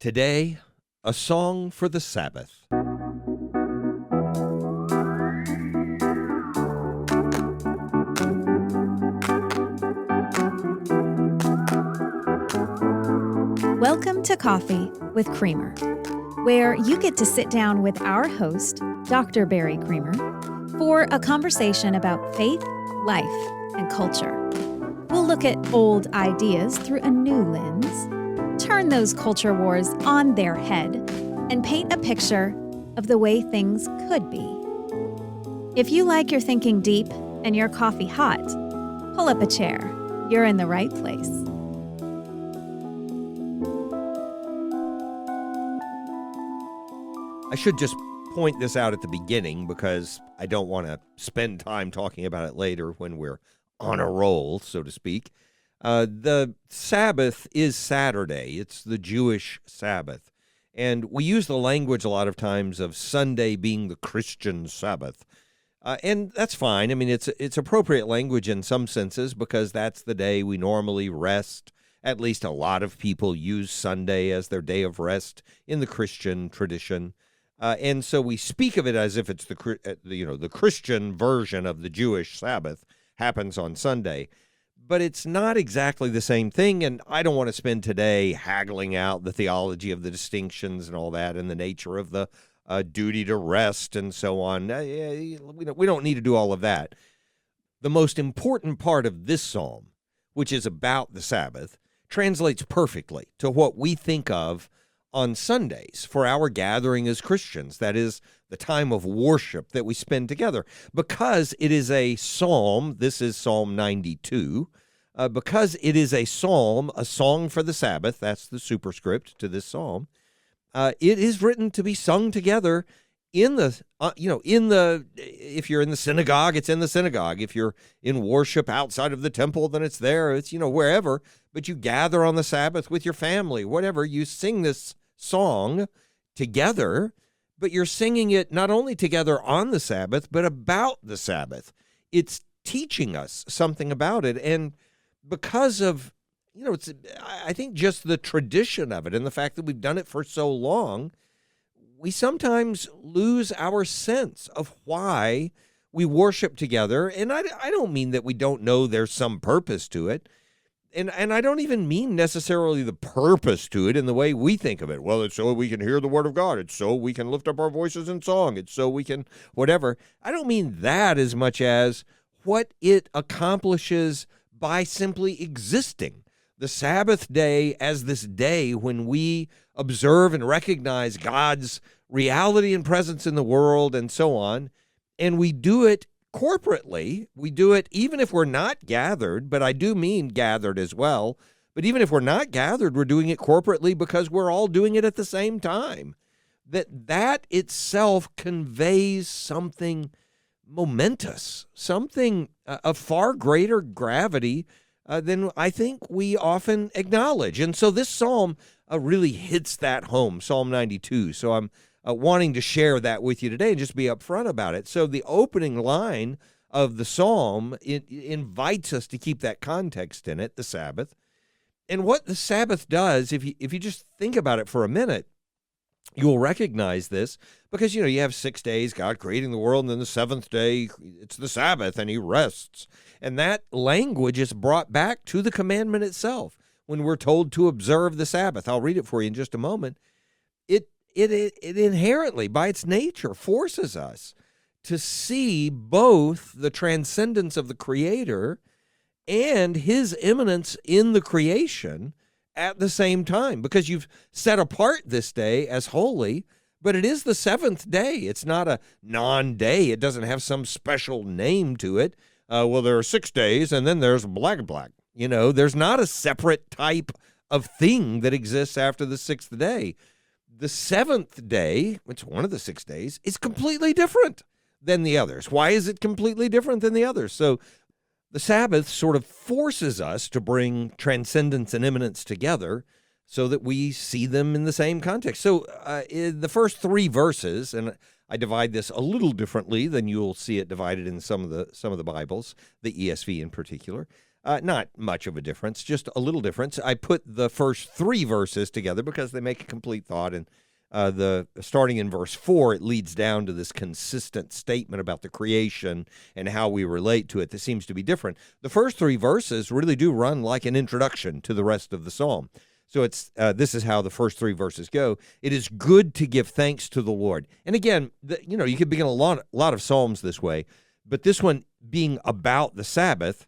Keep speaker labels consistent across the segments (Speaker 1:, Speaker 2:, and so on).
Speaker 1: Today, a song for the Sabbath.
Speaker 2: Welcome to Coffee with Creamer, where you get to sit down with our host, Dr. Barry Creamer, for a conversation about faith, life, and culture. We'll look at old ideas through a new lens, turn those culture wars on their head, and paint a picture of the way things could be. If you like your thinking deep and your coffee hot, pull up a chair. You're in the right place.
Speaker 1: I should just point this out at the beginning because I don't want to spend time talking about it later when we're on a roll, so to speak. The Sabbath is Saturday. It's the Jewish Sabbath. And we use the language a lot of times of Sunday being the Christian Sabbath. And that's fine. I mean, it's appropriate language in some senses because that's the day we normally rest. At least a lot of people use Sunday as their day of rest in the Christian tradition. And so we speak of it as if it's the Christian version of the Jewish Sabbath happens on Sunday. But it's not exactly the same thing, and I don't want to spend today haggling out the theology of the distinctions and all that and the nature of the duty to rest and so on. We don't need to do all of that. The most important part of this psalm, which is about the Sabbath, translates perfectly to what we think of on Sundays for our gathering as Christians. That is the time of worship that we spend together. Because it is a psalm, this is Psalm 92, because it is a psalm, a song for the Sabbath, that's the superscript to this psalm, it is written to be sung together if you're in the synagogue, it's in the synagogue. If you're in worship outside of the temple, then it's there. It's, wherever. But you gather on the Sabbath with your family, whatever. You sing this song together, but you're singing it not only together on the Sabbath, but about the Sabbath. It's teaching us something about it. And because of, I think just the tradition of it and the fact that we've done it for so long, we sometimes lose our sense of why we worship together. And I don't mean that we don't know there's some purpose to it. And I don't even mean necessarily the purpose to it in the way we think of it. Well, it's so we can hear the word of God. It's so we can lift up our voices in song. It's so we can whatever. I don't mean that as much as what it accomplishes by simply existing. The Sabbath day as this day when we observe and recognize God's reality and presence in the world and so on, and we do it corporately. We do it even if we're not gathered, but I do mean gathered as well. But even if we're not gathered, we're doing it corporately because we're all doing it at the same time. That itself conveys something momentous, something of far greater gravity than I think we often acknowledge. And so this psalm really hits that home, Psalm 92. So I'm wanting to share that with you today and just be upfront about it. So the opening line of the psalm, it invites us to keep that context in it, the Sabbath. And what the Sabbath does, if you just think about it for a minute, you will recognize this because, you have 6 days, God creating the world, and then the seventh day, it's the Sabbath, and he rests. And that language is brought back to the commandment itself when we're told to observe the Sabbath. I'll read it for you in just a moment. It inherently, by its nature, forces us to see both the transcendence of the Creator and his immanence in the creation at the same time, because you've set apart this day as holy, but it is the seventh day. It's not a non-day. It doesn't have some special name to it. Well, there are 6 days, and then there's black. There's not a separate type of thing that exists after the sixth day. The seventh day, which is one of the 6 days, is completely different than the others. Why is it completely different than the others? So the Sabbath sort of forces us to bring transcendence and immanence together so that we see them in the same context. So in the first 3 verses, and I divide this a little differently than you'll see it divided in some of the Bibles, the ESV in particular. Not much of a difference, just a little difference. I put the first 3 verses together because they make a complete thought, and starting in verse 4, it leads down to this consistent statement about the creation and how we relate to it that seems to be different. The first 3 verses really do run like an introduction to the rest of the psalm. So this is how the first 3 verses go. It is good to give thanks to the Lord. And again, you could begin a lot of psalms this way, but this one being about the Sabbath,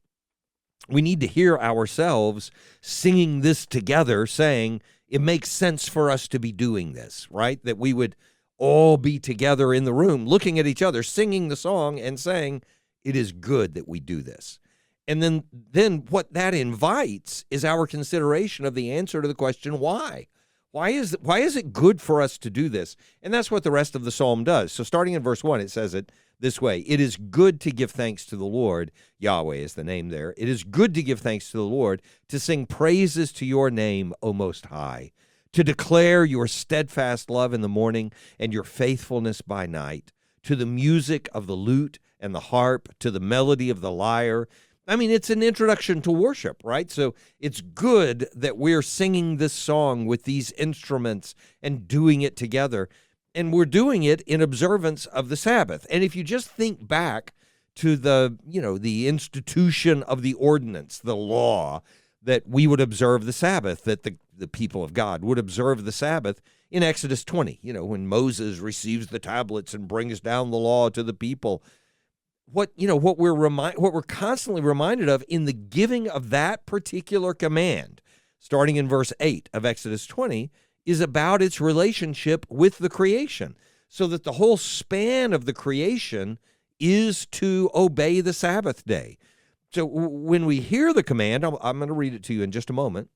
Speaker 1: we need to hear ourselves singing this together, saying it makes sense for us to be doing this, right? That we would all be together in the room, looking at each other, singing the song and saying, it is good that we do this. And then what that invites is our consideration of the answer to the question, why? Why is it good for us to do this? And that's what the rest of the psalm does. So starting in verse 1, it says it this way: it is good to give thanks to the Lord. Yahweh is the name there. It is good to give thanks to the Lord, to sing praises to your name, O Most High, to declare your steadfast love in the morning and your faithfulness by night, to the music of the lute and the harp, to the melody of the lyre. I mean, it's an introduction to worship, right? So it's good that we're singing this song with these instruments and doing it together. And we're doing it in observance of the Sabbath. And if you just think back to the institution of the ordinance, the law, that we would observe the Sabbath, that the people of God would observe the Sabbath in Exodus 20, when Moses receives the tablets and brings down the law to the people. What we're constantly reminded of in the giving of that particular command, starting in verse 8 of Exodus 20, is about its relationship with the creation, so that the whole span of the creation is to obey the Sabbath day. So when we hear the command, I'm going to read it to you in just a moment.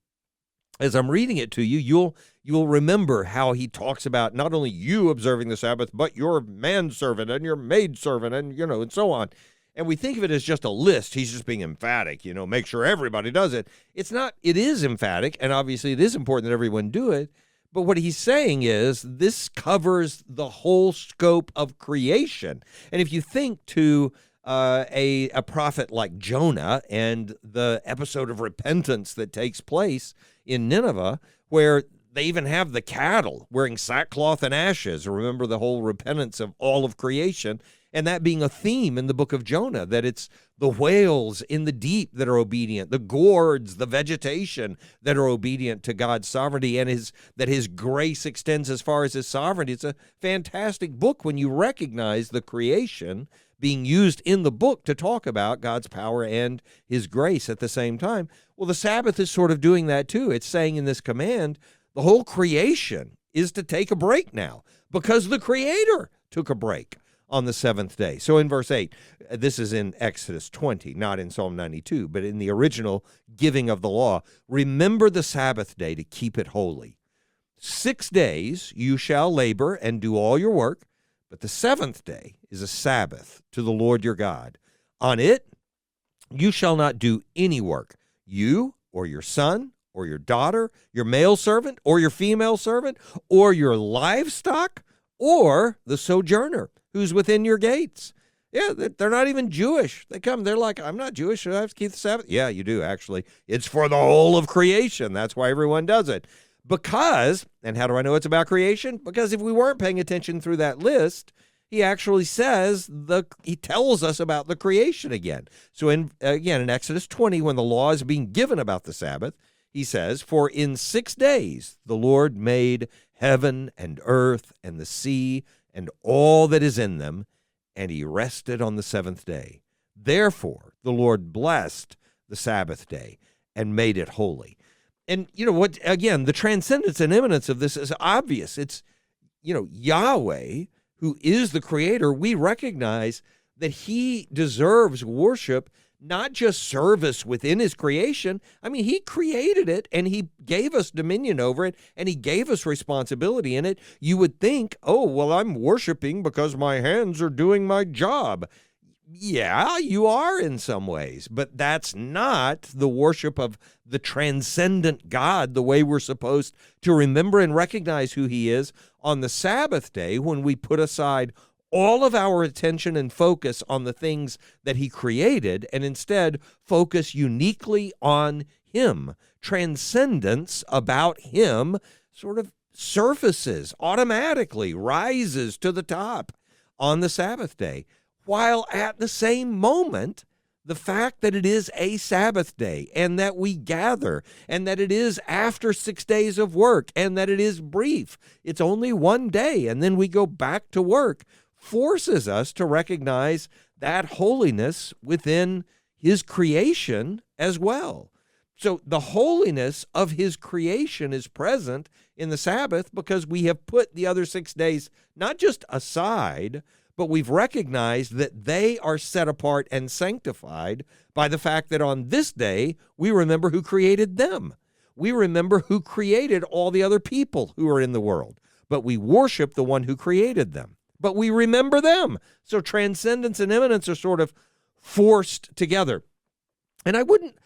Speaker 1: As I'm reading it to you, you'll remember how he talks about not only you observing the Sabbath, but your manservant and your maidservant and so on. And we think of it as just a list. He's just being emphatic, make sure everybody does it. It's not. It is emphatic, and obviously it is important that everyone do it. But what he's saying is this covers the whole scope of creation. And if you think to a prophet like Jonah and the episode of repentance that takes place in Nineveh, where they even have the cattle wearing sackcloth and ashes. Remember the whole repentance of all of creation, and that being a theme in the book of Jonah, that it's the whales in the deep that are obedient, the gourds, the vegetation that are obedient to God's sovereignty, and that his grace extends as far as his sovereignty. It's a fantastic book when you recognize the creation being used in the book to talk about God's power and his grace at the same time. Well, the Sabbath is sort of doing that too. It's saying in this command, the whole creation is to take a break now because the Creator took a break on the 7th day. So in verse 8, this is in Exodus 20, not in Psalm 92, but in the original giving of the law. Remember the Sabbath day to keep it holy. 6 days you shall labor and do all your work, but the 7th day is a Sabbath to the Lord your God. On it you shall not do any work, you or your son or your daughter, your male servant or your female servant, or your livestock, or the sojourner who's within your gates. Yeah, they're not even Jewish. They come, they're like, I'm not Jewish, should I have to keep the Sabbath? Yeah, you do, actually. It's for the whole of creation. That's why everyone does it. Because, and how do I know it's about creation? Because if we weren't paying attention through that list, he actually says, he tells us about the creation again. So in Exodus 20, when the law is being given about the Sabbath, he says, for in 6 days the Lord made heaven and earth and the sea and all that is in them, and he rested on the 7th day. Therefore, the Lord blessed the Sabbath day and made it holy. And you know what, again, the transcendence and immanence of this is obvious. It's, Yahweh, who is the creator. We recognize that he deserves worship, not just service within his creation. I mean, he created it and he gave us dominion over it and he gave us responsibility in it. You would think, oh, well, I'm worshiping because my hands are doing my job. Yeah, you are in some ways, but that's not the worship of the transcendent God, the way we're supposed to remember and recognize who he is on the Sabbath day when we put aside all of our attention and focus on the things that he created and instead focus uniquely on him. Transcendence about him sort of surfaces automatically, rises to the top on the Sabbath day, while at the same moment, the fact that it is a Sabbath day and that we gather and that it is after 6 days of work and that it is brief, it's only one day and then we go back to work, forces us to recognize that holiness within his creation as well. So the holiness of his creation is present in the Sabbath because we have put the other 6 days not just aside, but we've recognized that they are set apart and sanctified by the fact that on this day, we remember who created them. We remember who created all the other people who are in the world, but we worship the one who created them. But we remember them. So transcendence and immanence are sort of forced together. And I wouldn't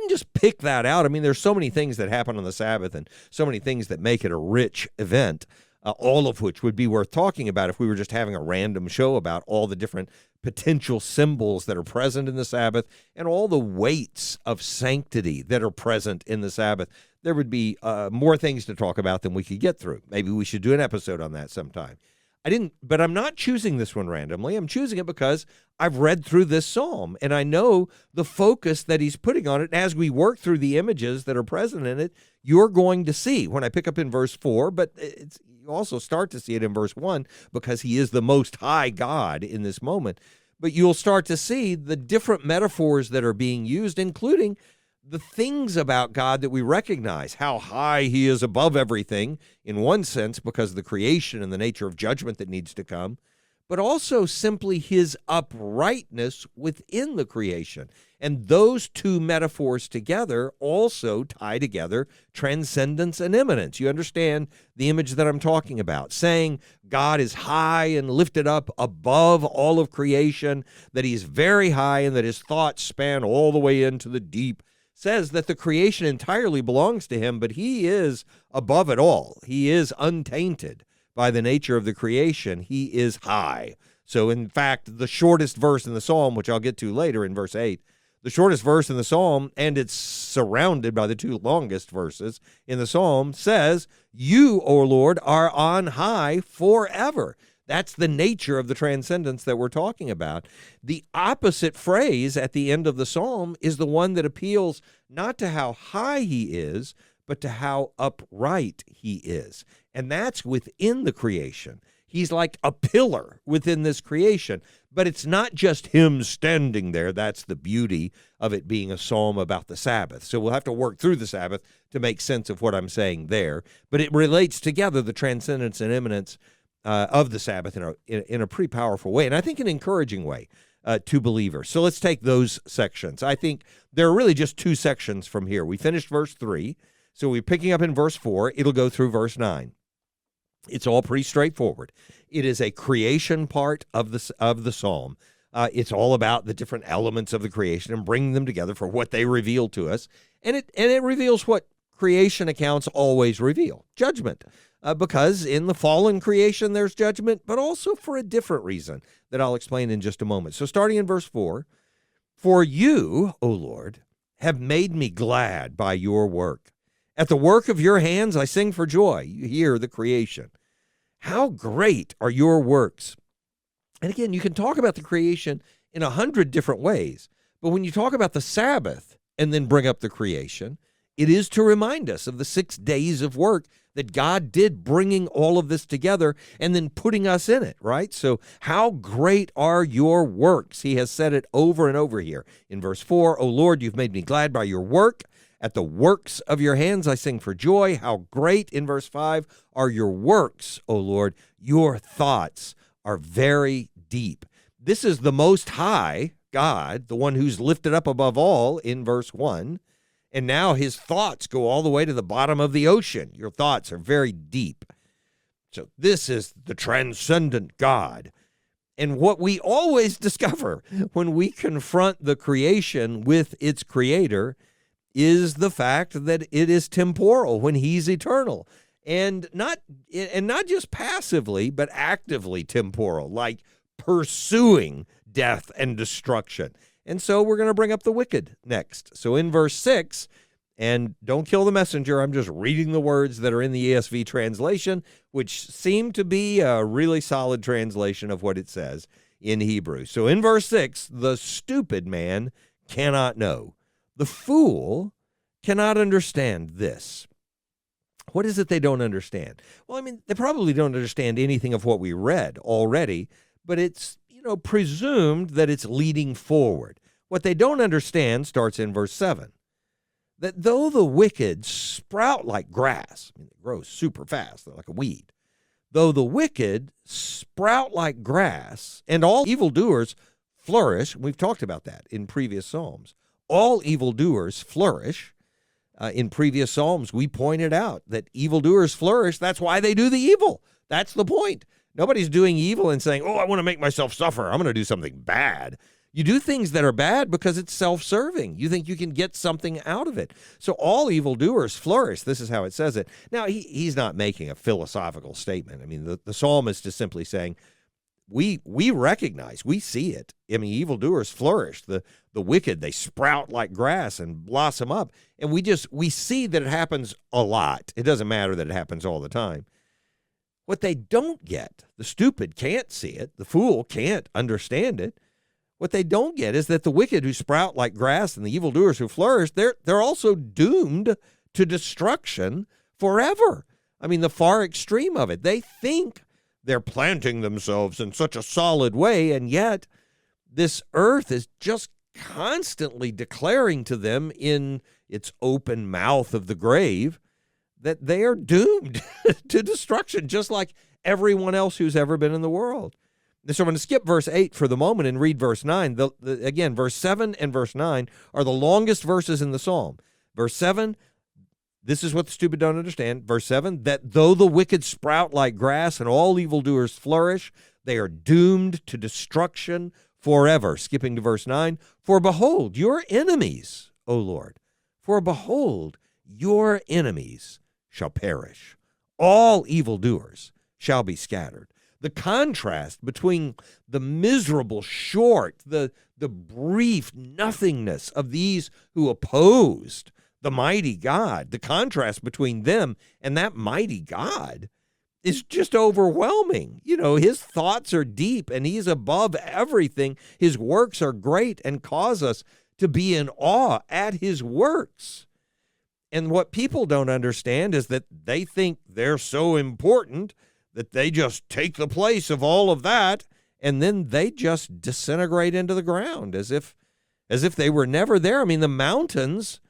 Speaker 1: just pick that out. I mean, there's so many things that happen on the Sabbath and so many things that make it a rich event. All of which would be worth talking about if we were just having a random show about all the different potential symbols that are present in the Sabbath and all the weights of sanctity that are present in the Sabbath. There would be more things to talk about than we could get through. Maybe we should do an episode on that sometime. But I'm not choosing this one randomly. I'm choosing it because I've read through this psalm and I know the focus that he's putting on it. And as we work through the images that are present in it, you're going to see when I pick up in verse 4, but you also start to see it in verse 1 because he is the most high God in this moment. But you'll start to see the different metaphors that are being used, including the things about God that we recognize, how high he is above everything in one sense because of the creation and the nature of judgment that needs to come, but also simply his uprightness within the creation. And those two metaphors together also tie together transcendence and immanence. You understand the image that I'm talking about, saying God is high and lifted up above all of creation, that he's very high and that his thoughts span all the way into the deep, says that the creation entirely belongs to him, but he is above it all. He is untainted by the nature of the creation. He is high. So in fact, the shortest verse in the psalm, which I'll get to later in verse 8, the shortest verse in the psalm, and it's surrounded by the two longest verses in the psalm, says, "You, O Lord, are on high forever." That's the nature of the transcendence that we're talking about. The opposite phrase at the end of the psalm is the one that appeals not to how high he is, but to how upright he is. And that's within the creation. He's like a pillar within this creation. But it's not just him standing there. That's the beauty of it being a psalm about the Sabbath. So we'll have to work through the Sabbath to make sense of what I'm saying there. But it relates together the transcendence and immanence of the Sabbath in a pretty powerful way, and I think an encouraging way to believers. So let's take those sections. I think there are really just two sections from here. We finished verse 3, so we're picking up in verse 4. It'll go through verse 9. It's all pretty straightforward. It is a creation part of the psalm. It's all about the different elements of the creation and bringing them together for what they reveal to us, and it reveals what creation accounts always reveal: judgment. Because in the fallen creation there's judgment, but also for a different reason that I'll explain in just a moment. So starting in verse 4, "For you, O Lord, have made me glad by your work. At the work of your hands I sing for joy." You hear the creation. "How great are your works." And again, you can talk about the creation in 100 different ways, but when you talk about the Sabbath and then bring up the creation, it is to remind us of the 6 days of work that God did, bringing all of this together and then putting us in it, right? So how great are your works? He has said it over and over here. In verse 4, "O Lord, you've made me glad by your work. At the works of your hands I sing for joy." How great, in verse 5, are your works, O Lord. Your thoughts are very deep. This is the Most High God, the one who's lifted up above all in verse 1. And now his thoughts go all the way to the bottom of the ocean. Your thoughts are very deep. So this is the transcendent God. And what we always discover when we confront the creation with its creator is the fact that it is temporal when he's eternal. And not just passively, but actively temporal, like pursuing death and destruction. And so we're going to bring up the wicked next. So in verse 6, and don't kill the messenger, I'm just reading the words that are in the ESV translation, which seem to be a really solid translation of what it says in Hebrew. So in verse 6, the stupid man cannot know. The fool cannot understand this. What is it they don't understand? Well, I mean, they probably don't understand anything of what we read already, but it's, presumed that it's leading forward. What they don't understand starts in verse 7. That though the wicked sprout like grass, I mean, it grows super fast, they're like a weed. Though the wicked sprout like grass and all evildoers flourish, we've talked about that in previous Psalms. All evildoers flourish. In previous Psalms, we pointed out that evildoers flourish. That's why they do the evil. That's the point. Nobody's doing evil and saying, I want to make myself suffer. I'm going to do something bad. You do things that are bad because it's self-serving. You think you can get something out of it. So all evildoers flourish. This is how it says it. Now, he's not making a philosophical statement. I mean, the psalmist is simply saying, we recognize, we see it. I mean, evildoers flourish. The wicked, they sprout like grass and blossom up. And we see that it happens a lot. It doesn't matter that it happens all the time. What they don't get, the stupid can't see it. The fool can't understand it. What they don't get is that the wicked who sprout like grass and the evildoers who flourish, they're also doomed to destruction forever. I mean, the far extreme of it. They think they're planting themselves in such a solid way, and yet this earth is just constantly declaring to them in its open mouth of the grave that they are doomed to destruction, just like everyone else who's ever been in the world. So I'm going to skip verse 8 for the moment and read verse 9. Again, verse 7 and verse 9 are the longest verses in the psalm. Verse 7, this is what the stupid don't understand. Verse 7, that though the wicked sprout like grass and all evildoers flourish, they are doomed to destruction forever. Skipping to verse 9, for behold, your enemies, O Lord, for behold, your enemies shall perish. All evildoers shall be scattered. The contrast between the miserable, short, the brief nothingness of these who opposed the mighty God, the contrast between them and that mighty God is just overwhelming. His thoughts are deep and he's above everything. His works are great and cause us to be in awe at his works. And what people don't understand is that they think they're so important that they just take the place of all of that, and then they just disintegrate into the ground as if they were never there. I mean, the mountains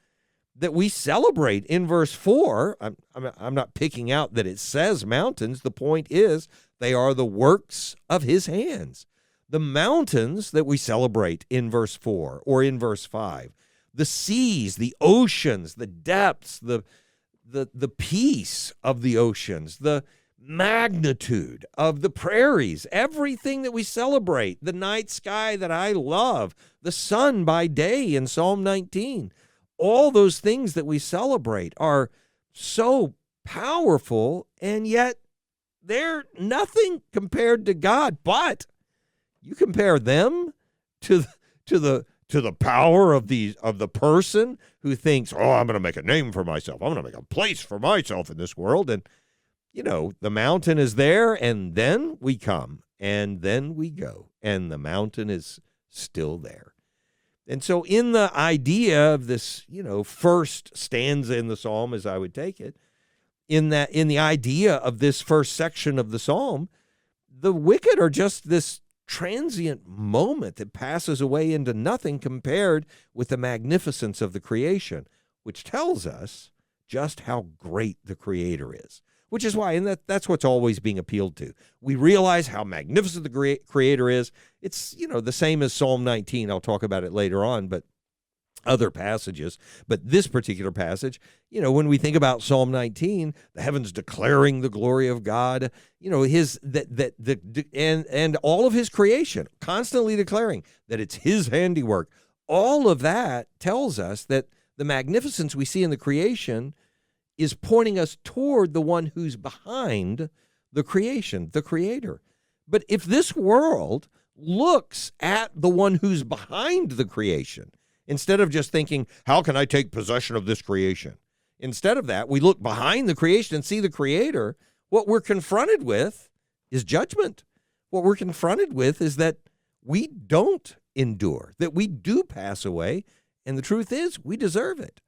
Speaker 1: that we celebrate in verse 4, I'm not picking out that it says mountains. The point is they are the works of his hands. The mountains that we celebrate in verse 4 or in verse 5, the seas, the oceans, the depths, the peace of the oceans, the magnitude of the prairies, everything that we celebrate, the night sky that I love, the sun by day in Psalm 19, all those things that we celebrate are so powerful, and yet they're nothing compared to God. But you compare them to the power of the person who thinks, I'm going to make a name for myself. I'm going to make a place for myself in this world. And the mountain is there, and then we come, and then we go, and the mountain is still there. And so in the idea of this, first stanza in the psalm, as I would take it, in the idea of this first section of the psalm, the wicked are just this transient moment that passes away into nothing compared with the magnificence of the creation, which tells us just how great the Creator is. Which is why, and that's what's always being appealed to. We realize how magnificent the Creator is. It's, the same as Psalm 19. I'll talk about it later on, but other passages. But this particular passage, when we think about Psalm 19, the heavens declaring the glory of God, and all of his creation, constantly declaring that it's his handiwork. All of that tells us that the magnificence we see in the creation is pointing us toward the one who's behind the creation, the Creator. But if this world looks at the one who's behind the creation instead of just thinking, how can I take possession of this creation? Instead of that, we look behind the creation and see the Creator. What we're confronted with is judgment. What we're confronted with is that we don't endure, that we do pass away, and the truth is we deserve it.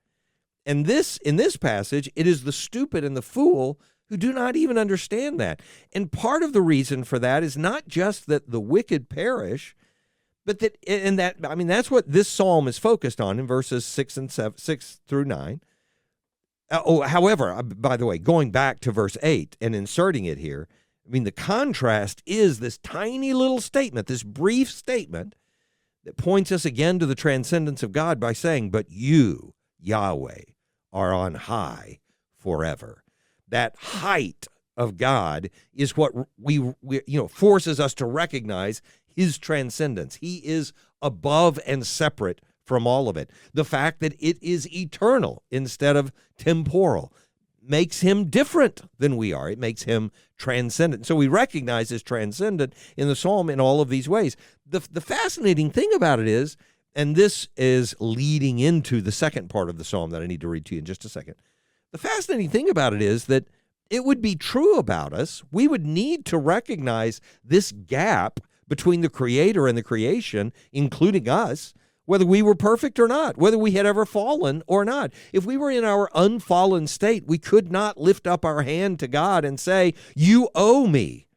Speaker 1: And in this passage, it is the stupid and the fool who do not even understand that. And part of the reason for that is not just that the wicked perish, but that's what this psalm is focused on in verses 6 through 9. However, by the way, going back to verse 8 and inserting it here, the contrast is this tiny little statement, this brief statement that points us again to the transcendence of God by saying, but you, Yahweh, are on high forever. That height of God is what we forces us to recognize his transcendence. He is above and separate from all of it. The fact that it is eternal instead of temporal makes him different than we are. It makes him transcendent. So we recognize his transcendent in the psalm in all of these ways. The fascinating thing about it is, and this is leading into the second part of the psalm that I need to read to you in just a second. The fascinating thing about it is that it would be true about us. We would need to recognize this gap between the Creator and the creation, including us, whether we were perfect or not, whether we had ever fallen or not. If we were in our unfallen state, we could not lift up our hand to God and say, you owe me.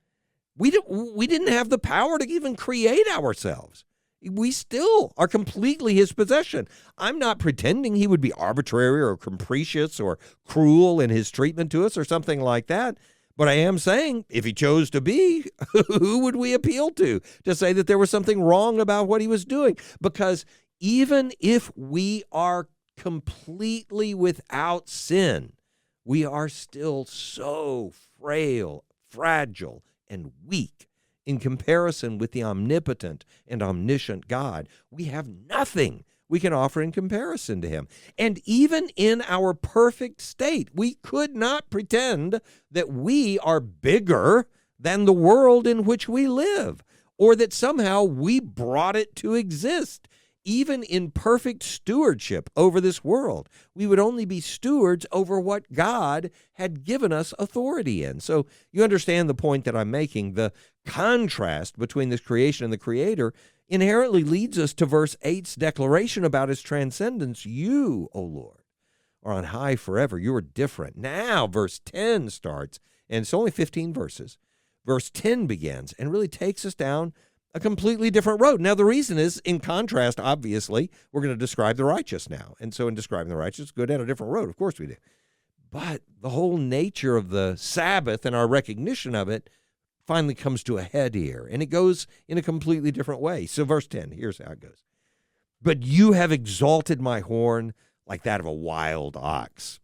Speaker 1: We didn't have the power to even create ourselves. We still are completely his possession. I'm not pretending he would be arbitrary or capricious or cruel in his treatment to us or something like that. But I am saying, if he chose to be, who would we appeal to say that there was something wrong about what he was doing? Because even if we are completely without sin, we are still so frail, fragile, and weak in comparison with the omnipotent and omniscient God. We have nothing we can offer in comparison to him. And even in our perfect state, we could not pretend that we are bigger than the world in which we live, or that somehow we brought it to exist. Even in perfect stewardship over this world, we would only be stewards over what God had given us authority in. So you understand the point that I'm making. The contrast between this creation and the Creator inherently leads us to verse 8's declaration about his transcendence. You, O Lord, are on high forever. You are different. Now, verse 10 starts, and it's only 15 verses. Verse 10 begins and really takes us down a completely different road. Now, the reason is, in contrast, obviously, we're going to describe the righteous now. And so in describing the righteous, go down a different road. Of course we do. But the whole nature of the Sabbath and our recognition of it finally comes to a head here, and it goes in a completely different way. So verse 10, here's how it goes. But you have exalted my horn like that of a wild ox.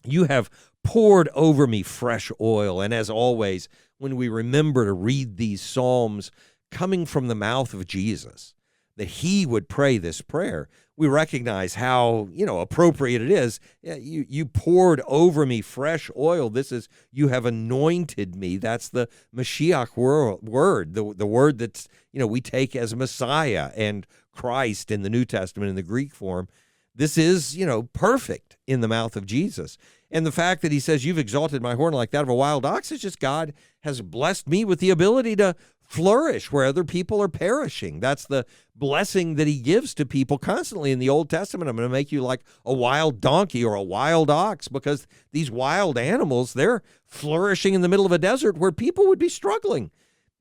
Speaker 1: You have poured over me fresh oil. And as always, when we remember to read these psalms coming from the mouth of Jesus, that he would pray this prayer, we recognize how, appropriate it is. You poured over me fresh oil. This is, you have anointed me. That's the Mashiach word, the word that's, we take as Messiah and Christ in the New Testament in the Greek form. This is, perfect in the mouth of Jesus. And the fact that he says, you've exalted my horn like that of a wild ox, is just God has blessed me with the ability to flourish where other people are perishing. That's the blessing that he gives to people constantly in the Old Testament. I'm going to make you like a wild donkey or a wild ox, because these wild animals, they're flourishing in the middle of a desert where people would be struggling.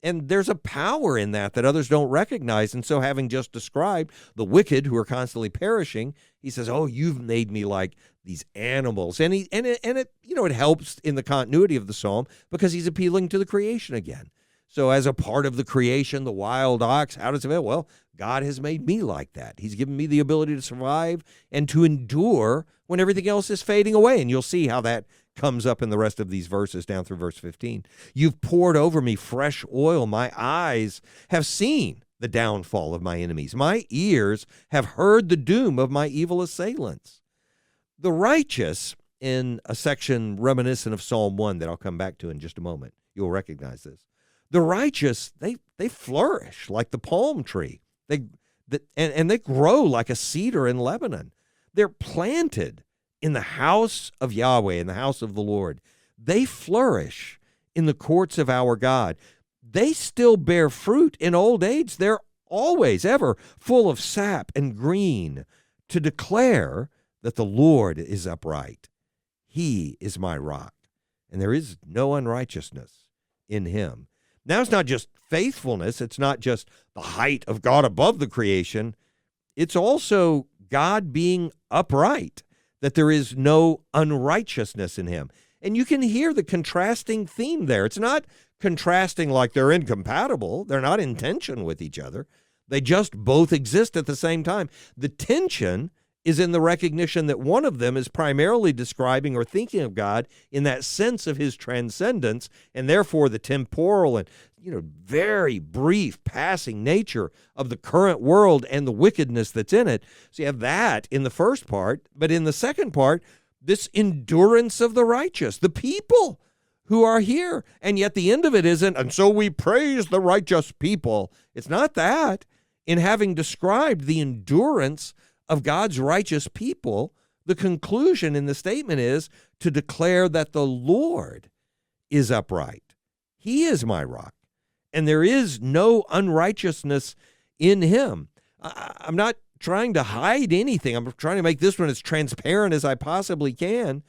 Speaker 1: And there's a power in that others don't recognize. And so, having just described the wicked who are constantly perishing, he says, oh, you've made me like these animals. And it helps in the continuity of the psalm because he's appealing to the creation again. So as a part of the creation, the wild ox, how does it feel? Well, God has made me like that. He's given me the ability to survive and to endure when everything else is fading away. And you'll see how that comes up in the rest of these verses down through verse 15. You've poured over me fresh oil. My eyes have seen the downfall of my enemies. My ears have heard the doom of my evil assailants. The righteous, in a section reminiscent of Psalm 1 that I'll come back to in just a moment, you'll recognize this. The righteous, they flourish like the palm tree. And they grow like a cedar in Lebanon. They're planted in the house of Yahweh, in the house of the Lord. They flourish in the courts of our God. They still bear fruit in old age. They're always, ever full of sap and green, to declare that the Lord is upright. He is my rock, and there is no unrighteousness in him. Now, it's not just faithfulness. It's not just the height of God above the creation. It's also God being upright, that there is no unrighteousness in him. And you can hear the contrasting theme there. It's not contrasting like they're incompatible. They're not in tension with each other. They just both exist at the same time. The tension is in the recognition that one of them is primarily describing or thinking of God in that sense of his transcendence, and therefore the temporal and very brief passing nature of the current world and the wickedness that's in it. So you have that in the first part, but in the second part, this endurance of the righteous, the people who are here. And yet the end of it isn't, and so we praise the righteous people. It's not that. In having described the endurance of God's righteous people, the conclusion in the statement is to declare that the Lord is upright. He is my rock, and there is no unrighteousness in him. I'm not trying to hide anything. I'm trying to make this one as transparent as I possibly can.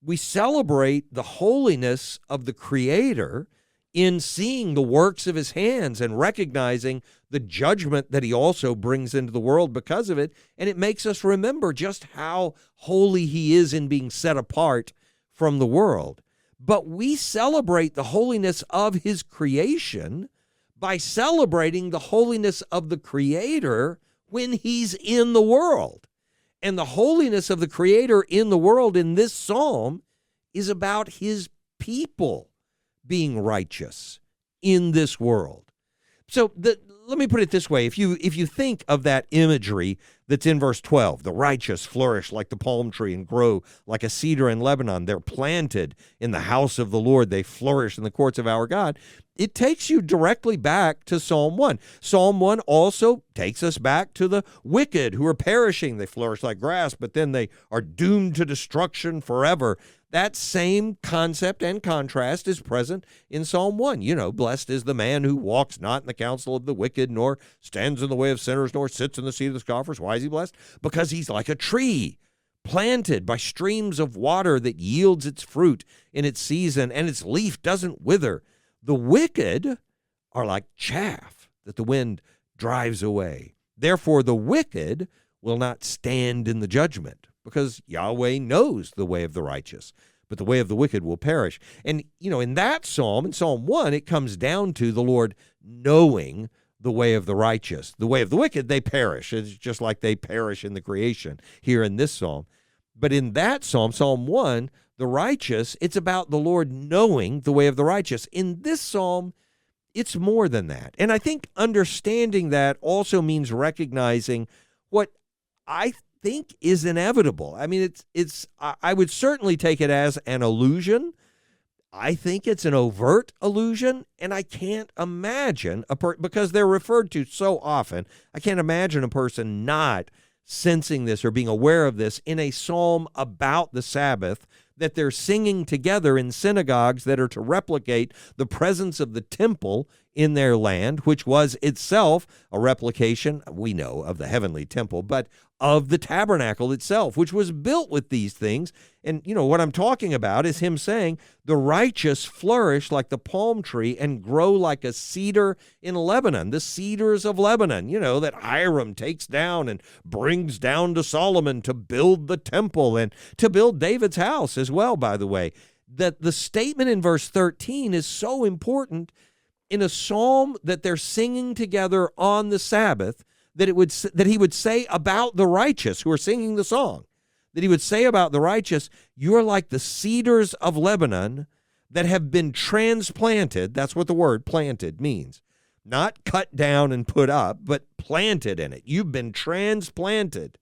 Speaker 1: We celebrate the holiness of the Creator in seeing the works of his hands and recognizing the judgment that he also brings into the world because of it. And it makes us remember just how holy he is in being set apart from the world. But we celebrate the holiness of his creation by celebrating the holiness of the Creator when he's in the world. And the holiness of the Creator in the world in this psalm is about his people being righteous in this world. So let me put it this way. If you think of that imagery that's in verse 12, the righteous flourish like the palm tree and grow like a cedar in Lebanon. They're planted in the house of the Lord. They flourish in the courts of our God. It takes you directly back to Psalm 1. Psalm 1 also takes us back to the wicked who are perishing. They flourish like grass, but then they are doomed to destruction forever. That same concept and contrast is present in Psalm 1. Blessed is the man who walks not in the counsel of the wicked, nor stands in the way of sinners, nor sits in the seat of the scoffers. Why is he blessed? Because he's like a tree planted by streams of water that yields its fruit in its season, and its leaf doesn't wither. The wicked are like chaff that the wind drives away. Therefore, the wicked will not stand in the judgment, because Yahweh knows the way of the righteous, but the way of the wicked will perish. And, in that psalm, in Psalm 1, it comes down to the Lord knowing the way of the righteous. The way of the wicked, they perish. It's just like they perish in the creation here in this psalm. But in that psalm, Psalm 1, the righteous, it's about the Lord knowing the way of the righteous. In this psalm, it's more than that. And I think understanding that also means recognizing what I think is inevitable. I mean, I would certainly take it as an illusion. I think it's an overt illusion, and I can't imagine because they're referred to so often, I can't imagine a person not sensing this or being aware of this in a psalm about the Sabbath that they're singing together in synagogues that are to replicate the presence of the temple in their land, which was itself a replication, we know, of the heavenly temple, but of the tabernacle itself, which was built with these things. And, what I'm talking about is him saying, the righteous flourish like the palm tree and grow like a cedar in Lebanon, the cedars of Lebanon, that Hiram takes down and brings down to Solomon to build the temple and to build David's house as well, by the way. That the statement in verse 13 is so important in a psalm that they're singing together on the Sabbath, that he would say about the righteous who are singing the song, that he would say about the righteous, you're like the cedars of Lebanon that have been transplanted. That's what the word planted means. Not cut down and put up, but planted in it. You've been transplanted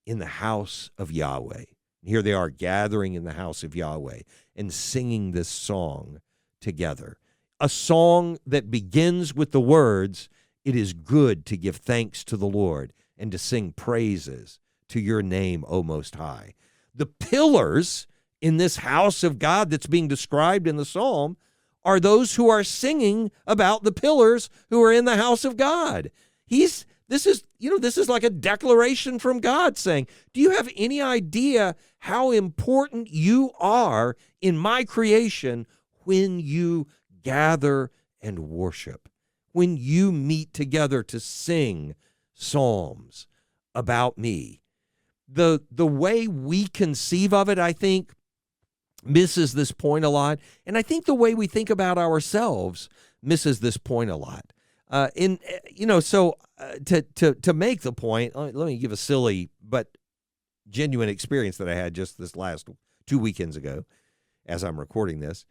Speaker 1: in the house of Yahweh. And here they are gathering in the house of Yahweh and singing this song together. a song that begins with the words, "It is good to give thanks to the Lord and to sing praises to your name, O Most High." The pillars in this house of God that's being described in the psalm are those who are singing about the pillars who are in the house of God. This is like a declaration from God saying, do you have any idea how important you are in my creation when you gather and worship, when you meet together to sing psalms about me? The way we conceive of it, I think, misses this point a lot. And I think the way we think about ourselves misses this point a lot. To make the point, let me give a silly but genuine experience that I had just this last 2 weekends ago, as I'm recording this,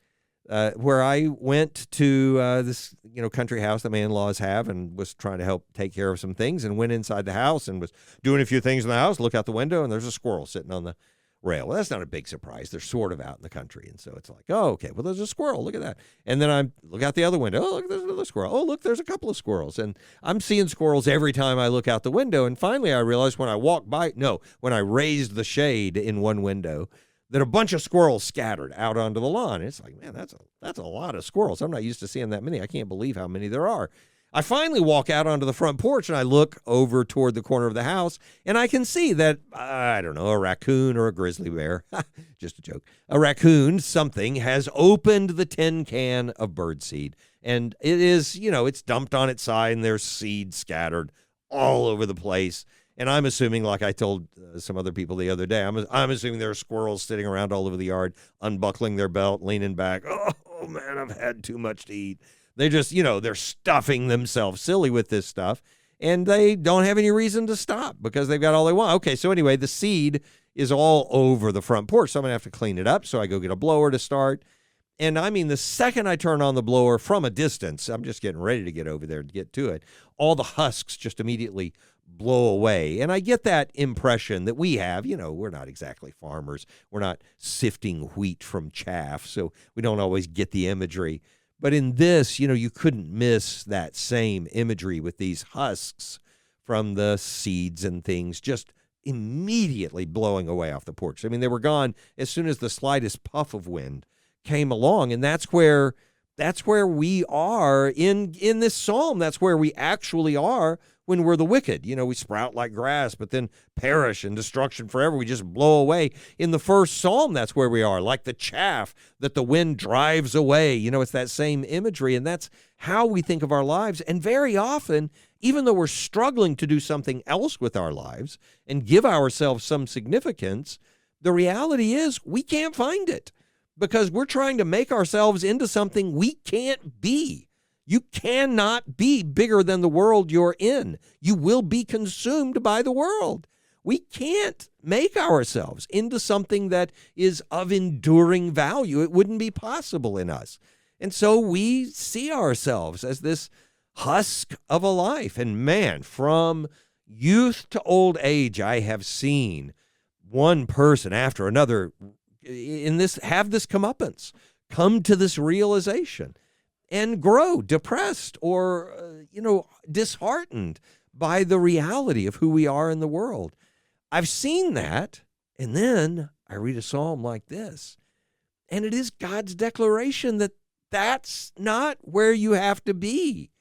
Speaker 1: where I went to this country house that my in-laws have, and was trying to help take care of some things, and went inside the house and was doing a few things in the house. Look out the window, and there's a squirrel sitting on the rail. Well, that's not a big surprise. They're sort of out in the country. And so it's like, oh, okay, well, there's a squirrel. Look at that. And then I look out the other window. Oh, look, there's another squirrel. Oh, look, there's a couple of squirrels. And I'm seeing squirrels every time I look out the window. And finally, I realized when I raised the shade in one window, that a bunch of squirrels scattered out onto the lawn. And it's like, man, that's a lot of squirrels. I'm not used to seeing that many. I can't believe how many there are. I finally walk out onto the front porch, and I look over toward the corner of the house, and I can see that, I don't know, a raccoon or a grizzly bear, just a joke, a raccoon, something, has opened the tin can of birdseed. And it is, it's dumped on its side, and there's seed scattered all over the place. And I'm assuming, like I told some other people the other day, I'm assuming there are squirrels sitting around all over the yard, unbuckling their belt, leaning back. Oh man, I've had too much to eat. They just, they're stuffing themselves silly with this stuff, and they don't have any reason to stop because they've got all they want. Okay, so anyway, the seed is all over the front porch, so I'm going to have to clean it up. So I go get a blower to start. And I mean, the second I turn on the blower from a distance, I'm just getting ready to get over there to get to it, all the husks just immediately blow away. And I get that impression that we have, we're not exactly farmers. We're not sifting wheat from chaff, so we don't always get the imagery. But in this, you couldn't miss that same imagery with these husks from the seeds and things just immediately blowing away off the porch. I mean, they were gone as soon as the slightest puff of wind came along. And that's where we are in this psalm. That's where we actually are when we're the wicked. We sprout like grass, but then perish in destruction forever. We just blow away. In the first psalm, that's where we are, like the chaff that the wind drives away. It's that same imagery, and that's how we think of our lives. And very often, even though we're struggling to do something else with our lives and give ourselves some significance, the reality is we can't find it because we're trying to make ourselves into something we can't be. You cannot be bigger than the world you're in. You will be consumed by the world. We can't make ourselves into something that is of enduring value. It wouldn't be possible in us. And so we see ourselves as this husk of a life. And man, from youth to old age, I have seen one person after another have this comeuppance, come to this realization, and grow depressed or, disheartened by the reality of who we are in the world. I've seen that, and then I read a psalm like this, and it is God's declaration that that's not where you have to be,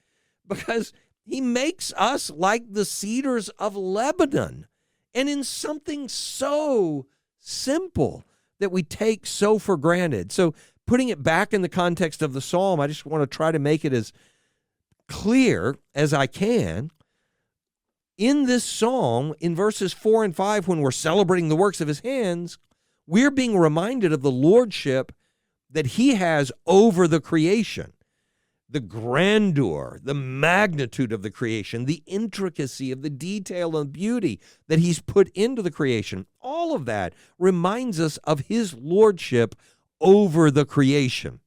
Speaker 1: because he makes us like the cedars of Lebanon, and in something so simple that we take so for granted. So putting it back in the context of the psalm, I just want to try to make it as clear as I can. In this psalm, in verses 4 and 5, when we're celebrating the works of his hands, we're being reminded of the lordship that he has over the creation, the grandeur, the magnitude of the creation, the intricacy of the detail and beauty that he's put into the creation. All of that reminds us of his lordship over the creation.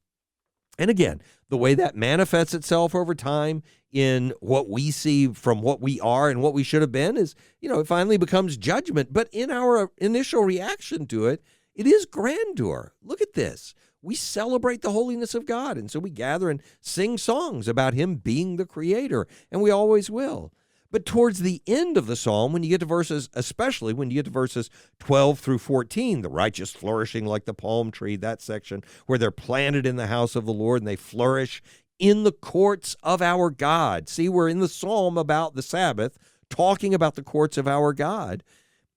Speaker 1: And again, the way that manifests itself over time in what we see from what we are and what we should have been is, it finally becomes judgment. But in our initial reaction to it, it is grandeur. Look at this. We celebrate the holiness of God, and so we gather and sing songs about him being the creator, and we always will. But towards the end of the psalm, when you get to verses, especially when you get to verses 12 through 14, the righteous flourishing like the palm tree, that section where they're planted in the house of the Lord and they flourish in the courts of our God. See, we're in the psalm about the Sabbath, talking about the courts of our God.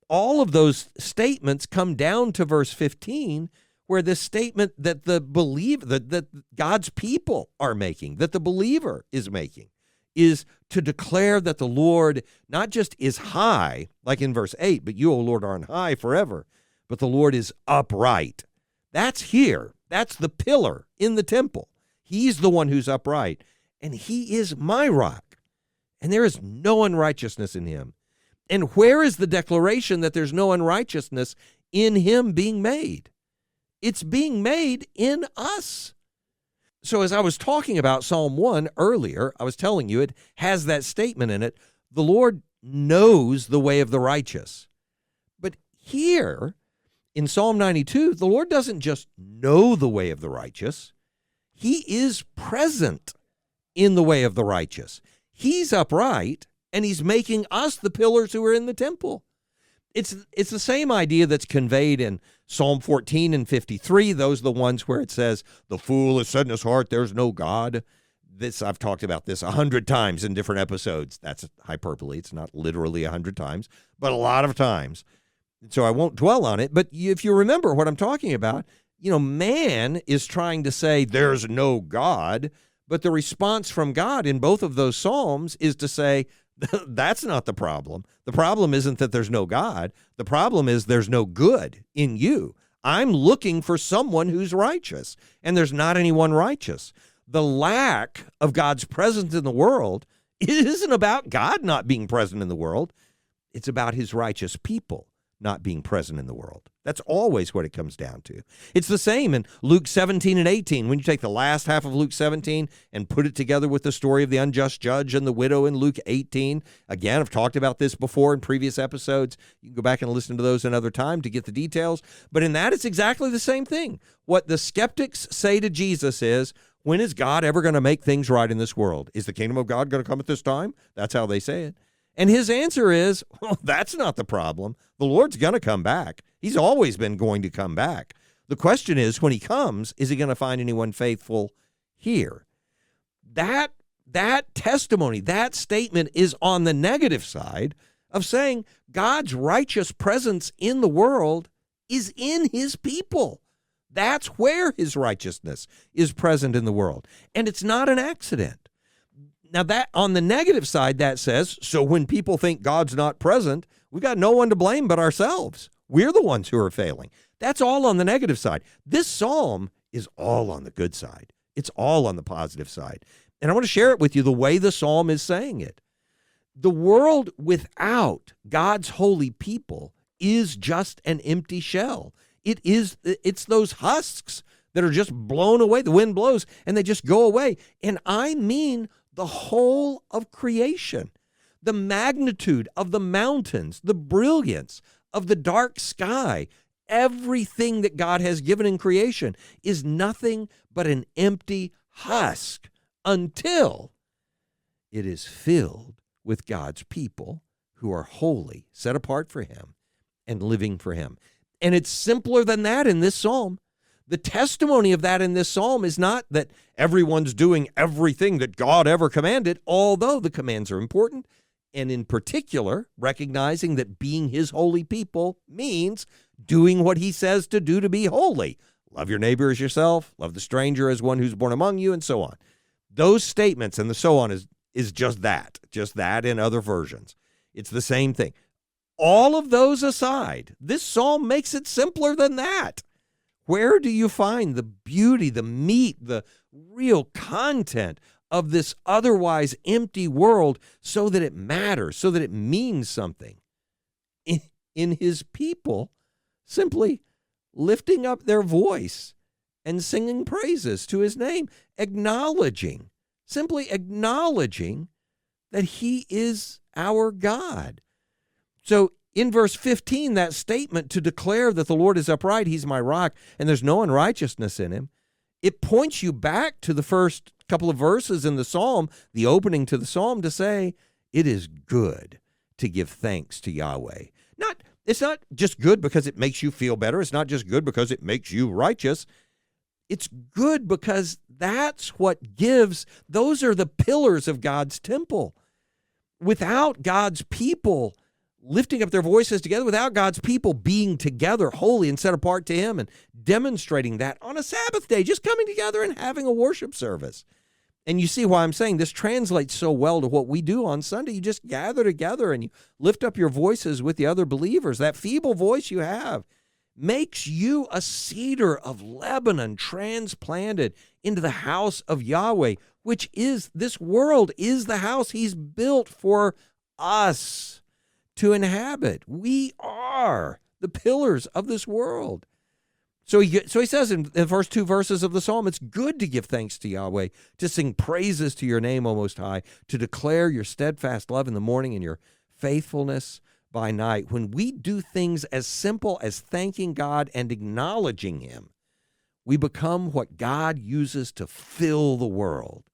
Speaker 1: All of those statements come down to verse 15, where this statement that that God's people are making, that the believer is making, is to declare that the Lord not just is high, like in verse 8, but you, O Lord, are on high forever, but the Lord is upright. That's here. That's the pillar in the temple. He's the one who's upright, and he is my rock, and there is no unrighteousness in him. And where is the declaration that there's no unrighteousness in him being made? It's being made in us. So as I was talking about Psalm 1 earlier, I was telling you it has that statement in it, the Lord knows the way of the righteous. But here in Psalm 92, the Lord doesn't just know the way of the righteous. He is present in the way of the righteous. He's upright, and he's making us the pillars who are in the temple. It's the same idea that's conveyed in Psalm 14 and 53. Those are the ones where it says, the fool has said in his heart, there's no God. I've talked about this 100 times in different episodes. That's hyperbole. It's not literally 100 times, but a lot of times. So I won't dwell on it. But if you remember what I'm talking about, man is trying to say there's no God, but the response from God in both of those Psalms is to say, that's not the problem. The problem isn't that there's no God. The problem is there's no good in you. I'm looking for someone who's righteous, and there's not anyone righteous. The lack of God's presence in the world isn't about God not being present in the world. It's about his righteous people not being present in the world. That's always what it comes down to. It's the same in Luke 17 and 18. When you take the last half of Luke 17 and put it together with the story of the unjust judge and the widow in Luke 18, again, I've talked about this before in previous episodes. You can go back and listen to those another time to get the details. But in that, it's exactly the same thing. What the skeptics say to Jesus is, when is God ever going to make things right in this world? Is the kingdom of God going to come at this time? That's how they say it. And his answer is, well, that's not the problem. The Lord's going to come back. He's always been going to come back. The question is, when he comes, is he going to find anyone faithful here? That testimony, that statement is on the negative side of saying God's righteous presence in the world is in his people. That's where his righteousness is present in the world. And it's not an accident. Now, that on the negative side, that says, so when people think God's not present, we've got no one to blame but ourselves. We're the ones who are failing. That's all on the negative side. This psalm is all on the good side. It's all on the positive side. And I want to share it with you the way the psalm is saying it. The world without God's holy people is just an empty shell. It's those husks that are just blown away. The wind blows and they just go away. And I mean the whole of creation, the magnitude of the mountains, the brilliance of the dark sky, everything that God has given in creation is nothing but an empty husk until it is filled with God's people who are holy, set apart for him, and living for him. And it's simpler than that in this psalm. The testimony of that in this psalm is not that everyone's doing everything that God ever commanded, although the commands are important, and in particular, recognizing that being his holy people means doing what he says to do to be holy. Love your neighbor as yourself, love the stranger as one who's born among you, and so on. Those statements and the so on is just that in other versions. It's the same thing. All of those aside, this psalm makes it simpler than that. Where do you find the beauty, the meat, the real content of this otherwise empty world so that it matters, so that it means something? In his people simply lifting up their voice and singing praises to his name, simply acknowledging that he is our God. So in verse 15, that statement to declare that the Lord is upright, he's my rock, and there's no unrighteousness in him, it points you back to the first couple of verses in the psalm, the opening to the psalm, to say it is good to give thanks to Yahweh. It's not just good because it makes you feel better. It's not just good because it makes you righteous. It's good because that's what gives. Those are the pillars of God's temple. Without God's people lifting up their voices together, without God's people being together, holy and set apart to Him, and demonstrating that on a Sabbath day, just coming together and having a worship service. And you see why I'm saying this translates so well to what we do on Sunday. You just gather together and you lift up your voices with the other believers. That feeble voice you have makes you a cedar of Lebanon transplanted into the house of Yahweh, which is, this world is the house He's built for us to inhabit. We are the pillars of this world. So he says in the first two verses of the psalm, it's good to give thanks to Yahweh, to sing praises to your name, O Most High, to declare your steadfast love in the morning and your faithfulness by night. When we do things as simple as thanking God and acknowledging Him, we become what God uses to fill the world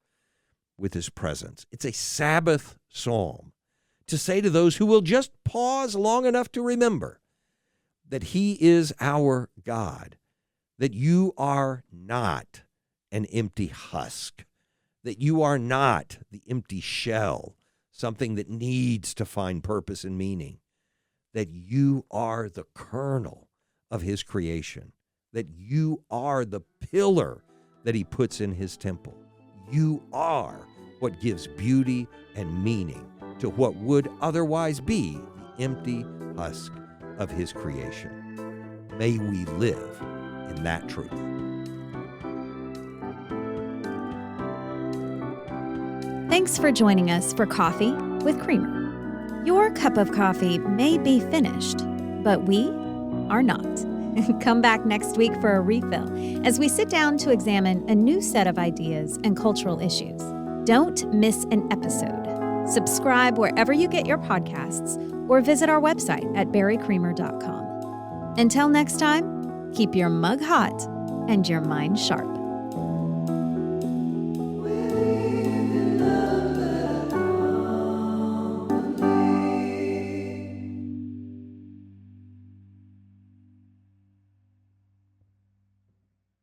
Speaker 1: with His presence. It's a Sabbath psalm to say to those who will just pause long enough to remember that He is our God, that you are not an empty husk, that you are not the empty shell, something that needs to find purpose and meaning, that you are the kernel of His creation, that you are the pillar that He puts in His temple. You are what gives beauty and meaning to what would otherwise be the empty husk of His creation. May we live in that truth.
Speaker 2: Thanks for joining us for Coffee with Creamer. Your cup of coffee may be finished, but we are not. Come back next week for a refill as we sit down to examine a new set of ideas and cultural issues. Don't miss an episode. Subscribe wherever you get your podcasts or visit our website at barrycreamer.com. Until next time, keep your mug hot and your mind sharp.